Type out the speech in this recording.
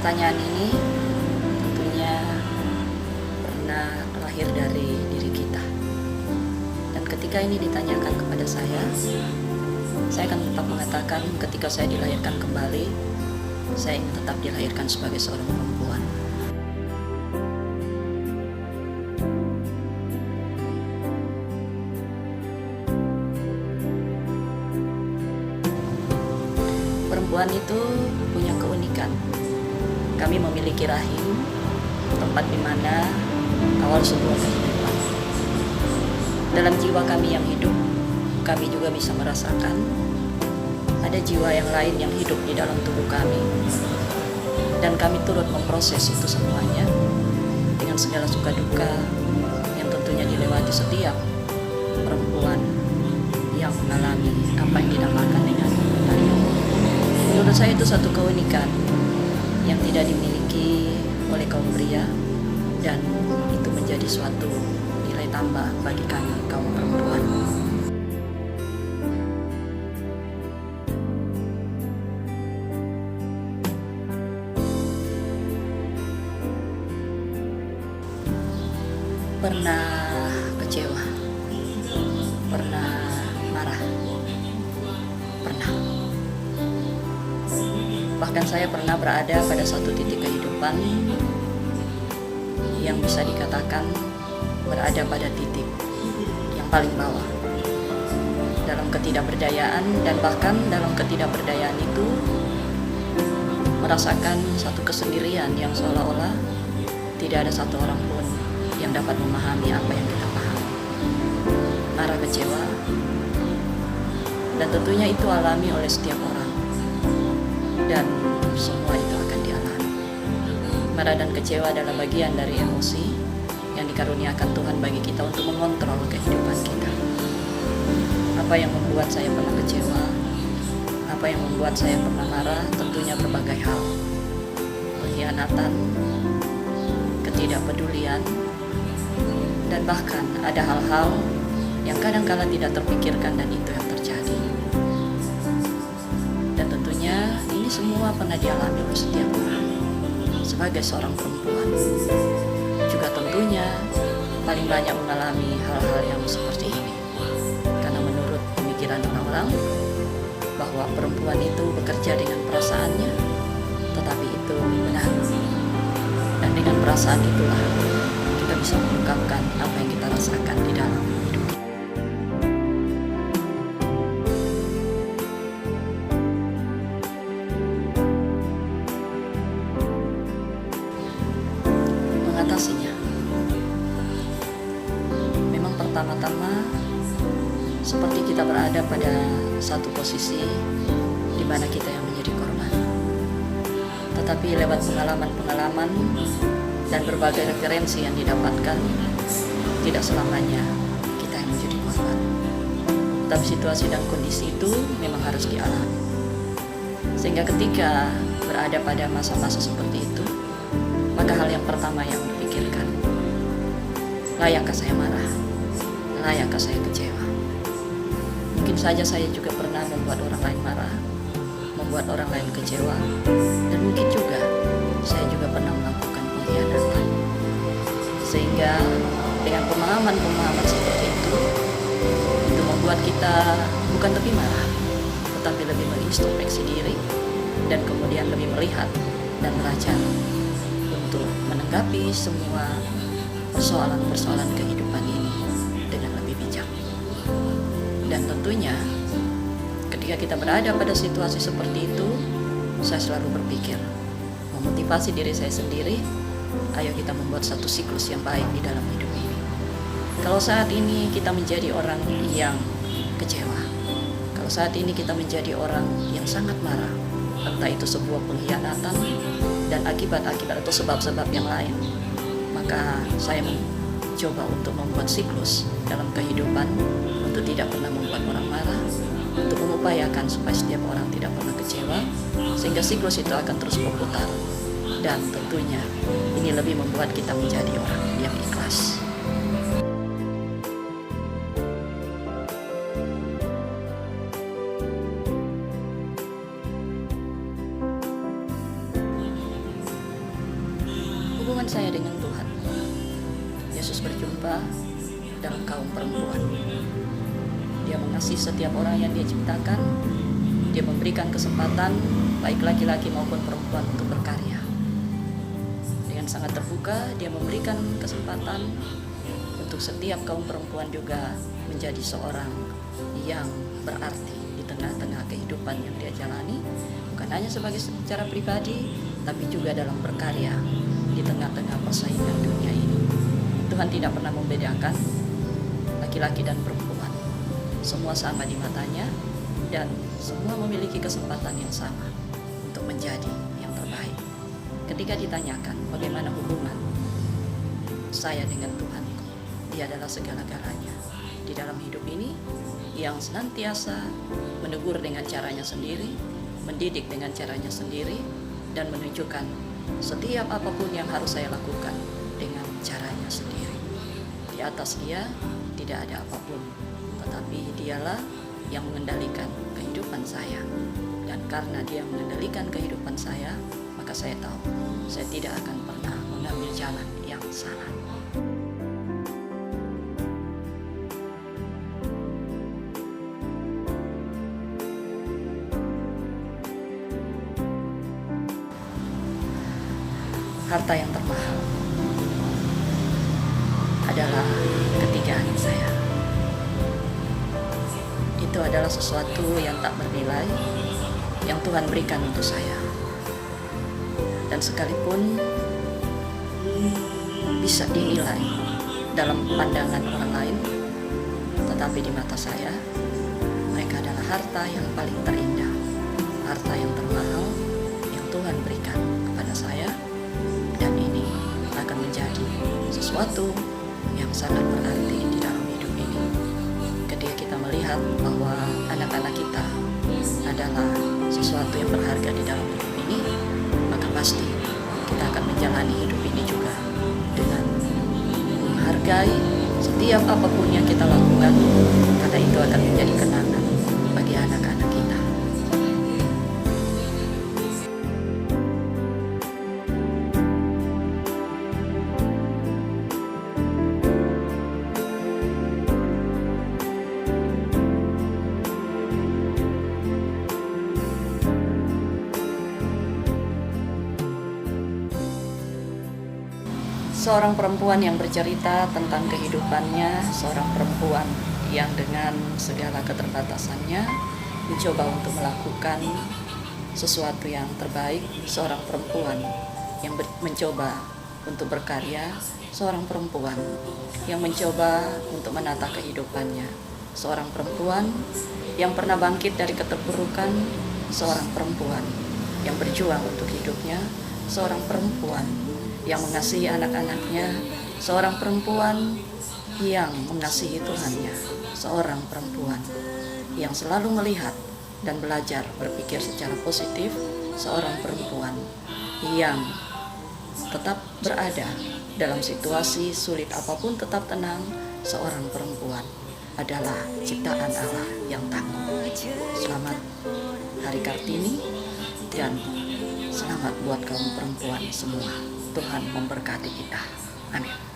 Pertanyaan ini tentunya pernah lahir dari diri kita. Dan ketika ini ditanyakan kepada saya akan tetap mengatakan ketika saya dilahirkan kembali, saya ingin tetap dilahirkan sebagai seorang perempuan. Perempuan itu punya keunikan. Kami memiliki rahim, tempat di mana awal sebuah kehidupan. Dalam jiwa kami yang hidup, kami juga bisa merasakan ada jiwa yang lain yang hidup di dalam tubuh kami. Dan kami turut memproses itu semuanya dengan segala suka duka yang tentunya dilewati setiap perempuan yang mengalami apa yang dinamakan dengan kehamilan. Menurut saya itu satu keunikan yang tidak dimiliki oleh kaum pria, dan itu menjadi suatu nilai tambah bagi kami kaum perempuan. Pernah kecewa, pernah marah, pernah. Bahkan saya pernah berada pada suatu titik kehidupan yang bisa dikatakan berada pada titik yang paling bawah. Dalam ketidakberdayaan, dan bahkan dalam ketidakberdayaan itu merasakan satu kesendirian yang seolah-olah tidak ada satu orang pun yang dapat memahami apa yang kita pahami. Marah, kecewa, dan tentunya itu alami oleh setiap orang. Dan semua itu akan dialami. Marah dan kecewa adalah bagian dari emosi yang dikaruniakan Tuhan bagi kita untuk mengontrol kehidupan kita. Apa yang membuat saya pernah kecewa, apa yang membuat saya pernah marah, tentunya berbagai hal. Pengkhianatan, ketidakpedulian, dan bahkan ada hal-hal yang kadang-kala tidak terpikirkan, dan itu yang terjadi. Dan tentunya ini semua pernah dialami oleh setiap orang sebagai seorang perempuan. Juga tentunya paling banyak mengalami hal-hal yang seperti ini, karena menurut pemikiran orang-orang bahwa perempuan itu bekerja dengan perasaannya, tetapi itu benar. Dan dengan perasaan itulah kita bisa mengungkapkan apa yang kita rasakan di dalam hidup kita. Mengatasinya, memang pertama-tama seperti kita berada pada satu posisi di mana kita yang menjadi korban. Tetapi lewat pengalaman-pengalaman dan berbagai referensi yang didapatkan, tidak selamanya kita yang menjadi korban. Tapi situasi dan kondisi itu memang harus dialami. Sehingga ketika berada pada masa-masa seperti itu, maka hal yang pertama yang dipikirkan, layakkah saya marah? Layakkah saya kecewa? Mungkin saja saya juga pernah membuat orang lain marah, membuat orang lain kecewa, dan mungkin juga saya juga pernah melakukan pengkhianatan. Sehingga dengan pemahaman-pemahaman seperti itu membuat kita bukan lebih marah, tetapi lebih mengintrospeksi diri, dan kemudian lebih melihat dan belajar untuk menanggapi semua persoalan-persoalan kehidupan ini dengan lebih bijak. Dan tentunya ketika kita berada pada situasi seperti itu, saya selalu berpikir, memotivasi diri saya sendiri, ayo kita membuat satu siklus yang baik di dalam hidup ini. Kalau saat ini kita menjadi orang yang kecewa, kalau saat ini kita menjadi orang yang sangat marah, entah itu sebuah pengkhianatan dan akibat-akibat atau sebab-sebab yang lain, maka saya mencoba untuk membuat siklus dalam kehidupan untuk tidak pernah membuat orang marah, untuk mengupayakan supaya setiap orang tidak pernah kecewa, sehingga siklus itu akan terus berputar. Dan tentunya ini lebih membuat kita menjadi orang yang ikhlas. hubungan saya dengan Tuhan. Yesus berjumpa dalam kaum perempuan. Dia mengasihi setiap orang yang dia ciptakan. Dia memberikan kesempatan baik laki-laki maupun perempuan untuk berkarya. Dengan sangat terbuka, dia memberikan kesempatan untuk setiap kaum perempuan juga menjadi seorang yang berarti di tengah-tengah kehidupan yang dia jalani, bukan hanya secara pribadi, tapi juga dalam berkarya di tengah-tengah persaingan dunia ini. Tuhan tidak pernah membedakan laki-laki dan perempuan. Semua sama di matanya dan semua memiliki kesempatan yang sama untuk menjadi yang terbaik. Ketika ditanyakan bagaimana hubungan saya dengan Tuhan, Dia adalah segala-galanya di dalam hidup ini, yang senantiasa menegur dengan caranya sendiri, mendidik dengan caranya sendiri, dan menunjukkan setiap apapun yang harus saya lakukan dengan caranya sendiri. Di atas Dia tidak ada apapun, tetapi Dialah yang mengendalikan kehidupan saya. Dan karena Dia mengendalikan kehidupan saya, maka saya tahu saya tidak akan pernah mengambil jalan yang salah. Harta yang termahal adalah ketiga anak saya. Itu adalah sesuatu yang tak bernilai yang Tuhan berikan untuk saya. Dan sekalipun bisa dinilai dalam pandangan orang lain, tetapi di mata saya, mereka adalah harta yang paling terindah, harta yang termahal yang Tuhan berikan kepada saya. Dan ini akan menjadi sesuatu yang sangat berarti di dalam hidup ini. Ketika kita melihat bahwa anak-anak kita adalah sesuatu yang berharga di dalam hidup ini, maka pasti kita akan menjalani hidup ini juga dengan menghargai setiap apapun yang kita lakukan, karena itu akan menjadi kenangan bagi anak-anak kita. Seorang perempuan yang bercerita tentang kehidupannya, seorang perempuan yang dengan segala keterbatasannya mencoba untuk melakukan sesuatu yang terbaik, seorang perempuan yang mencoba untuk berkarya, seorang perempuan yang mencoba untuk menata kehidupannya, seorang perempuan yang pernah bangkit dari keterpurukan, seorang perempuan yang berjuang untuk hidupnya, seorang perempuan yang mengasihi anak-anaknya, seorang perempuan yang mengasihi Tuhannya, seorang perempuan yang selalu melihat dan belajar berpikir secara positif, seorang perempuan yang tetap berada dalam situasi sulit apapun tetap tenang, seorang perempuan adalah ciptaan Allah yang tangguh. Selamat Hari Kartini dan selamat buat kaum perempuan semua. Tuhan memberkati kita. Amin.